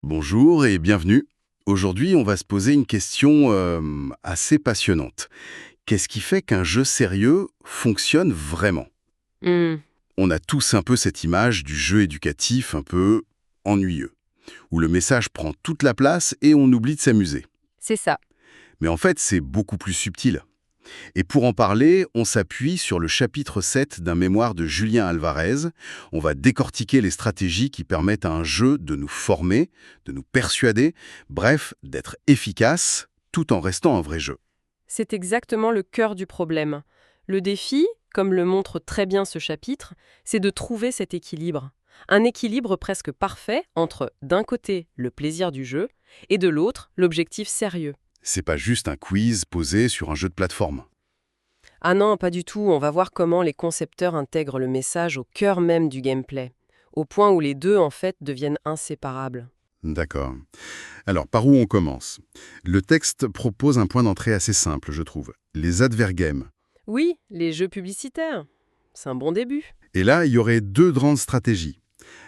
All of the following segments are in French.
Bonjour et bienvenue. Aujourd'hui, on va se poser une question assez passionnante. Qu'est-ce qui fait qu'un jeu sérieux fonctionne vraiment? Hmm, On a tous un peu cette image du jeu éducatif un peu ennuyeux, où le message prend toute la place et on oublie de s'amuser. c'est ça. Mais en fait, c'est beaucoup plus subtil. Et pour en parler, on s'appuie sur le chapitre 7 d'un mémoire de Julien Alvarez. On va décortiquer les stratégies qui permettent à un jeu de nous former, de nous persuader, bref, d'être efficace tout en restant un vrai jeu. C'est exactement le cœur du problème. Le défi, comme le montre très bien ce chapitre, c'est de trouver cet équilibre. Un équilibre presque parfait entre, d'un côté, le plaisir du jeu, et de l'autre, l'objectif sérieux. C'est pas juste un quiz posé sur un jeu de plateforme. Ah non, pas du tout, on va voir comment les concepteurs intègrent le message au cœur même du gameplay, au point où les deux, en fait, deviennent inséparables. D'accord. Alors, par où on commence? Le texte propose un point d'entrée assez simple, je trouve. Les advergames. Oui, les jeux publicitaires, c'est un bon début. Et là, il y aurait deux grandes stratégies.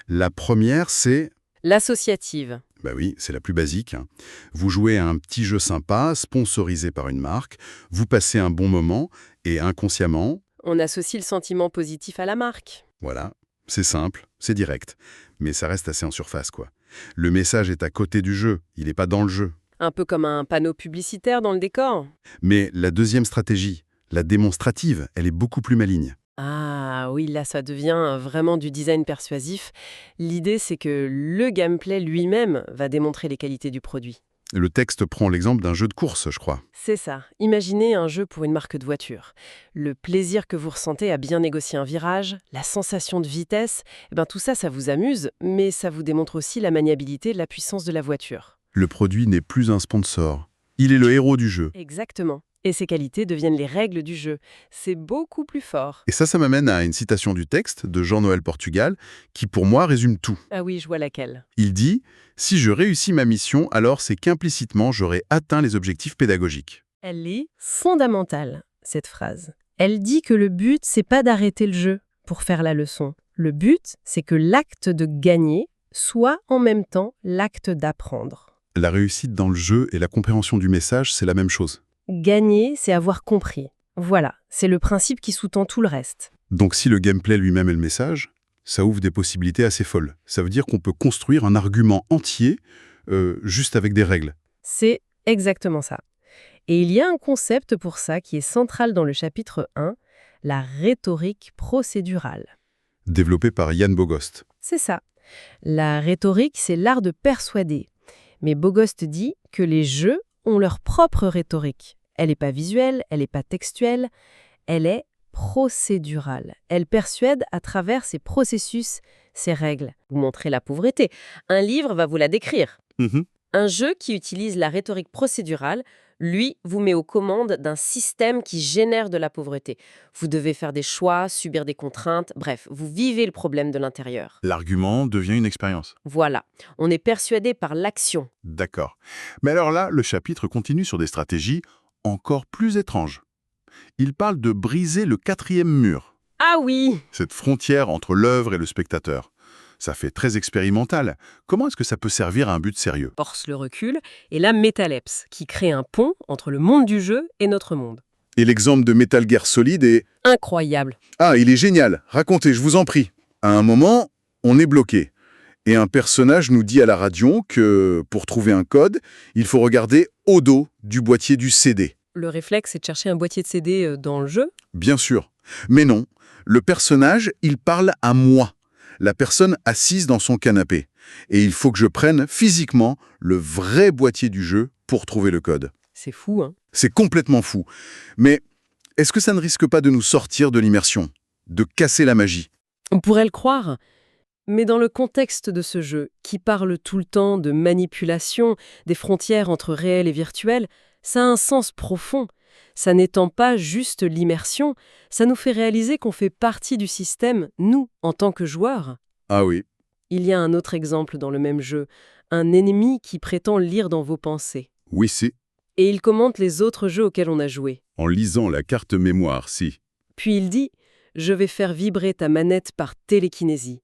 La première, c'est L'associative. bah oui, c'est la plus basique, hein. Vous jouez à un petit jeu sympa, sponsorisé par une marque, vous passez un bon moment, et inconsciemment, On associe le sentiment positif à la marque. voilà, c'est simple, c'est direct. Mais ça reste assez en surface, quoi. Le message est à côté du jeu, il n'est pas dans le jeu. Un peu comme un panneau publicitaire dans le décor. Mais la deuxième stratégie, la démonstrative, elle est beaucoup plus maligne. Ah oui, là ça devient vraiment du design persuasif. L'idée c'est que le gameplay lui-même va démontrer les qualités du produit. Le texte prend l'exemple d'un jeu de course, je crois. C'est ça. Imaginez un jeu pour une marque de voiture. Le plaisir que vous ressentez à bien négocier un virage, la sensation de vitesse, tout ça, ça vous amuse, mais ça vous démontre aussi la maniabilité, la puissance de la voiture. Le produit n'est plus un sponsor. Il est le héros du jeu. Exactement. Et ces qualités deviennent les règles du jeu. C'est beaucoup plus fort. Et ça m'amène à une citation du texte de Jean-Noël Portugal, qui pour moi résume tout. Ah oui, je vois laquelle. Il dit « Si je réussis ma mission, alors c'est qu'implicitement j'aurai atteint les objectifs pédagogiques. Elle est fondamentale, cette phrase. Elle dit que le but, c'est pas d'arrêter le jeu pour faire la leçon. Le but, c'est que l'acte de gagner soit en même temps l'acte d'apprendre. » La réussite dans le jeu et la compréhension du message, c'est la même chose. Gagner, c'est avoir compris. Voilà, c'est le principe qui sous-tend tout le reste. Donc si le gameplay lui-même est le message, ça ouvre des possibilités assez folles. Ça veut dire qu'on peut construire un argument entier juste avec des règles. C'est exactement ça. Et il y a un concept pour ça qui est central dans le chapitre 1, la rhétorique procédurale. Développé par Yann Bogost. C'est ça. La rhétorique, c'est l'art de persuader. Mais Bogost dit que les jeux ont leur propre rhétorique. Elle n'est pas visuelle, elle n'est pas textuelle, elle est procédurale. Elle persuade à travers ses processus, ses règles. Vous montrez la pauvreté. Un livre va vous la décrire. Mhm. Un jeu qui utilise la rhétorique procédurale, lui, vous met aux commandes d'un système qui génère de la pauvreté. Vous devez faire des choix, subir des contraintes, bref, vous vivez le problème de l'intérieur. L'argument devient une expérience. Voilà, on est persuadé par l'action. D'accord. Mais alors là, le chapitre continue sur des stratégies encore plus étranges. Il parle de briser le quatrième mur, Ah oui! cette frontière entre l'œuvre et le spectateur. Ça fait très expérimental. Comment est-ce que ça peut servir à un but sérieux? Force le recul, et la métalepse, qui crée un pont entre le monde du jeu et notre monde. Et l'exemple de Metal Gear Solid est... Incroyable. Ah, il est génial. Racontez, je vous en prie. À un moment, on est bloqué. Et un personnage nous dit à la radio que, pour trouver un code, il faut regarder au dos du boîtier du CD. Le réflexe, c'est de chercher un boîtier de CD dans le jeu. Bien sûr. Mais non, le personnage, il parle à moi, la personne assise dans son canapé. Et il faut que je prenne physiquement le vrai boîtier du jeu pour trouver le code. C'est fou, hein? C'est complètement fou. Mais est-ce que ça ne risque pas de nous sortir de l'immersion, de casser la magie? On pourrait le croire. Mais dans le contexte de ce jeu, qui parle tout le temps de manipulation, des frontières entre réel et virtuel, ça a un sens profond. Ça n'étend pas juste l'immersion, ça nous fait réaliser qu'on fait partie du système, nous, en tant que joueurs. Ah oui, Il y a un autre exemple dans le même jeu, un ennemi qui prétend lire dans vos pensées. oui si. Et il commente les autres jeux auxquels on a joué. En lisant la carte mémoire, si. Puis il dit « Je vais faire vibrer ta manette par télékinésie ».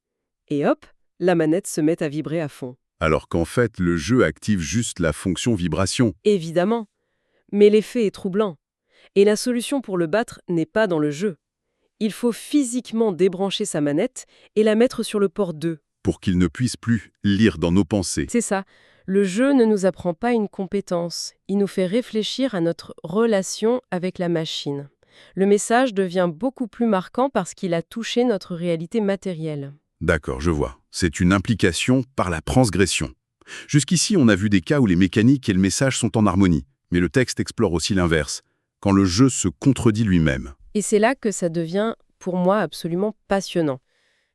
Et hop, la manette se met à vibrer à fond. Alors qu'en fait, le jeu active juste la fonction vibration. Évidemment. Mais l'effet est troublant. Et la solution pour le battre n'est pas dans le jeu. Il faut physiquement débrancher sa manette et la mettre sur le port 2. Pour qu'il ne puisse plus lire dans nos pensées. C'est ça. Le jeu ne nous apprend pas une compétence. Il nous fait réfléchir à notre relation avec la machine. Le message devient beaucoup plus marquant parce qu'il a touché notre réalité matérielle. D'accord, je vois. C'est une implication par la transgression. Jusqu'ici, on a vu des cas où les mécaniques et le message sont en harmonie. Mais le texte explore aussi l'inverse, quand le jeu se contredit lui-même. Et c'est là que ça devient, pour moi, absolument passionnant.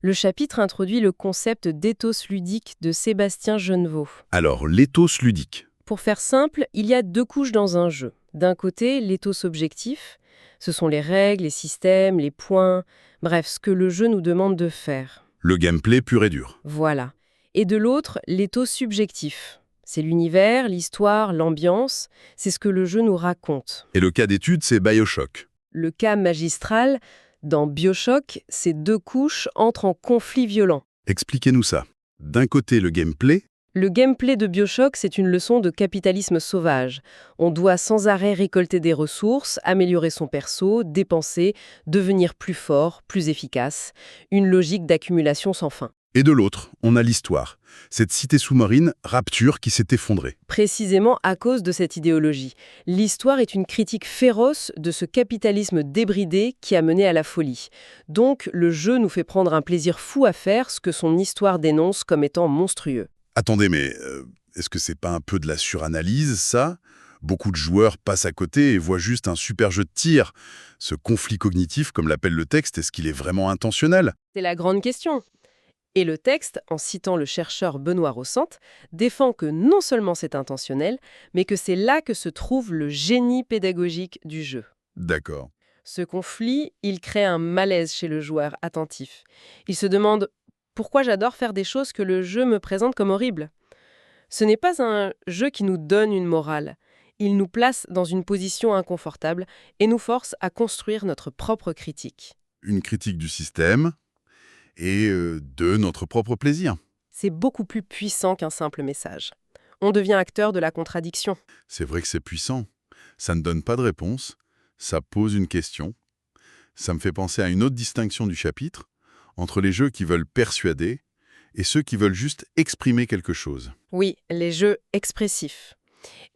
Le chapitre introduit le concept d'éthos ludique de Sébastien Genevaux. Alors, l'éthos ludique. Pour faire simple, il y a 2 couches dans un jeu. D'un côté, l'éthos objectif. Ce sont les règles, les systèmes, les points, bref, ce que le jeu nous demande de faire. Le gameplay pur et dur. Voilà. Et de l'autre, l'éthos subjectif. C'est l'univers, l'histoire, l'ambiance, c'est ce que le jeu nous raconte. Et le cas d'étude, c'est BioShock. Le cas magistral, dans BioShock, ces 2 couches entrent en conflit violent. Expliquez-nous ça. D'un côté, le gameplay. Le gameplay de BioShock, c'est une leçon de capitalisme sauvage. On doit sans arrêt récolter des ressources, améliorer son perso, dépenser, devenir plus fort, plus efficace. Une logique d'accumulation sans fin. Et de l'autre, on a l'histoire. Cette cité sous-marine, Rapture, qui s'est effondrée. Précisément à cause de cette idéologie. L'histoire est une critique féroce de ce capitalisme débridé qui a mené à la folie. Donc, le jeu nous fait prendre un plaisir fou à faire ce que son histoire dénonce comme étant monstrueux. Attendez, mais est-ce que c'est pas un peu de la suranalyse, ça? Beaucoup de joueurs passent à côté et voient juste un super jeu de tir. Ce conflit cognitif, comme l'appelle le texte, est-ce qu'il est vraiment intentionnel? C'est la grande question. Et le texte, en citant le chercheur Benoît Rossante, défend que non seulement c'est intentionnel, mais que c'est là que se trouve le génie pédagogique du jeu. D'accord. Ce conflit, il crée un malaise chez le joueur attentif. Il se demande « Pourquoi j'adore faire des choses que le jeu me présente comme horribles ?» Ce n'est pas un jeu qui nous donne une morale. Il nous place dans une position inconfortable et nous force à construire notre propre critique. Une critique du système et de notre propre plaisir. C'est beaucoup plus puissant qu'un simple message. On devient acteur de la contradiction. C'est vrai que c'est puissant. Ça ne donne pas de réponse, ça pose une question. Ça me fait penser à une autre distinction du chapitre, entre les jeux qui veulent persuader et ceux qui veulent juste exprimer quelque chose. Oui, les jeux expressifs.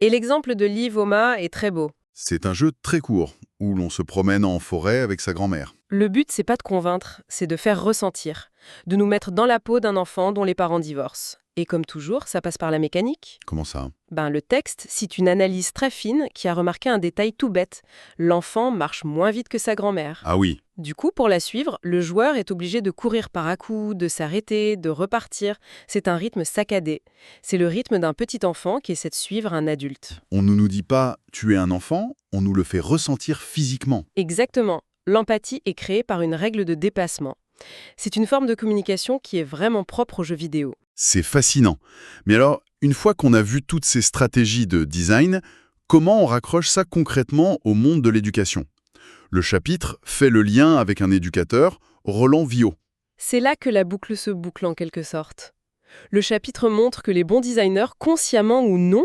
Et l'exemple de Lee Voma est très beau. C'est un jeu très court, où l'on se promène en forêt avec sa grand-mère. Le but, c'est pas de convaincre, c'est de faire ressentir, de nous mettre dans la peau d'un enfant dont les parents divorcent. Et comme toujours, ça passe par la mécanique. Comment ça? Le texte cite une analyse très fine qui a remarqué un détail tout bête. L'enfant marche moins vite que sa grand-mère. Ah oui, Du coup, pour la suivre, le joueur est obligé de courir par à-coups, de s'arrêter, de repartir. C'est un rythme saccadé. C'est le rythme d'un petit enfant qui essaie de suivre un adulte. on ne nous dit pas « tu es un enfant », on nous le fait ressentir physiquement. Exactement. L'empathie est créée par une règle de dépassement. C'est une forme de communication qui est vraiment propre aux jeux vidéo. C'est fascinant. Mais alors, une fois qu'on a vu toutes ces stratégies de design, comment on raccroche ça concrètement au monde de l'éducation? Le chapitre fait le lien avec un éducateur, Roland Viau. C'est là que la boucle se boucle en quelque sorte. Le chapitre montre que les bons designers, consciemment ou non,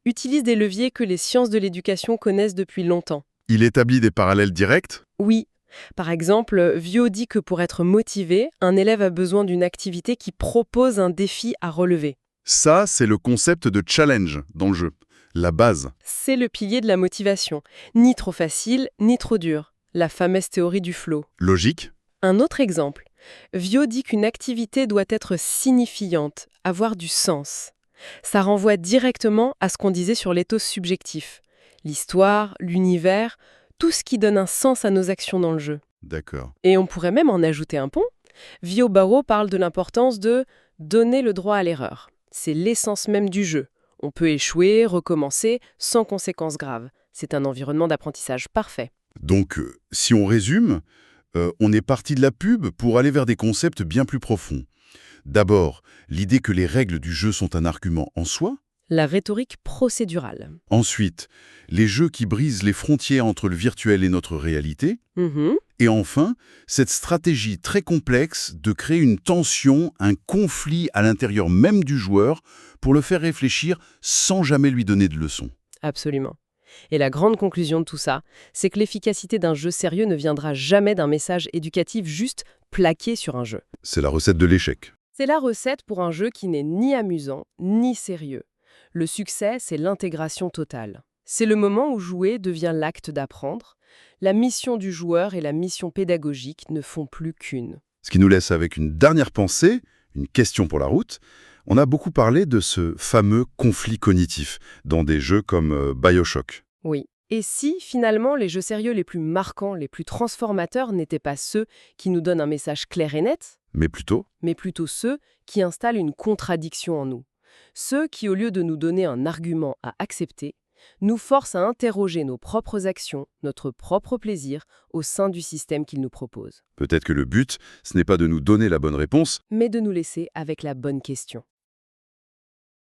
utilisent des leviers que les sciences de l'éducation connaissent depuis longtemps. Il établit des parallèles directs. Oui. Par exemple, Viau dit que pour être motivé, un élève a besoin d'une activité qui propose un défi à relever. Ça, c'est le concept de challenge dans le jeu, la base. C'est le pilier de la motivation. Ni trop facile, ni trop dur. La fameuse théorie du flow. Logique. Un autre exemple. Viau dit qu'une activité doit être signifiante, avoir du sens. Ça renvoie directement à ce qu'on disait sur l'éthos subjectif. L'histoire, l'univers, tout ce qui donne un sens à nos actions dans le jeu. D'accord. Et on pourrait même en ajouter un pont. Viau Barreau parle de l'importance de donner le droit à l'erreur. C'est l'essence même du jeu. On peut échouer, recommencer, sans conséquences graves. C'est un environnement d'apprentissage parfait. Donc, si on résume, on est parti de la pub pour aller vers des concepts bien plus profonds. D'abord, l'idée que les règles du jeu sont un argument en soi. La rhétorique procédurale. Ensuite, les jeux qui brisent les frontières entre le virtuel et notre réalité. Mhm. Et enfin, cette stratégie très complexe de créer une tension, un conflit à l'intérieur même du joueur pour le faire réfléchir sans jamais lui donner de leçons. Absolument. Et la grande conclusion de tout ça, c'est que l'efficacité d'un jeu sérieux ne viendra jamais d'un message éducatif juste plaqué sur un jeu. C'est la recette de l'échec. C'est la recette pour un jeu qui n'est ni amusant, ni sérieux. Le succès, c'est l'intégration totale. C'est le moment où jouer devient l'acte d'apprendre. La mission du joueur et la mission pédagogique ne font plus qu'une. Ce qui nous laisse avec une dernière pensée, une question pour la route. On a beaucoup parlé de ce fameux conflit cognitif dans des jeux comme BioShock. Oui. Et si, finalement, les jeux sérieux les plus marquants, les plus transformateurs n'étaient pas ceux qui nous donnent un message clair et net, Mais plutôt, mais plutôt ceux qui installent une contradiction en nous. Ceux qui, au lieu de nous donner un argument à accepter, nous forcent à interroger nos propres actions, notre propre plaisir, au sein du système qu'ils nous proposent. peut-être que le but, ce n'est pas de nous donner la bonne réponse, Mais de nous laisser avec la bonne question.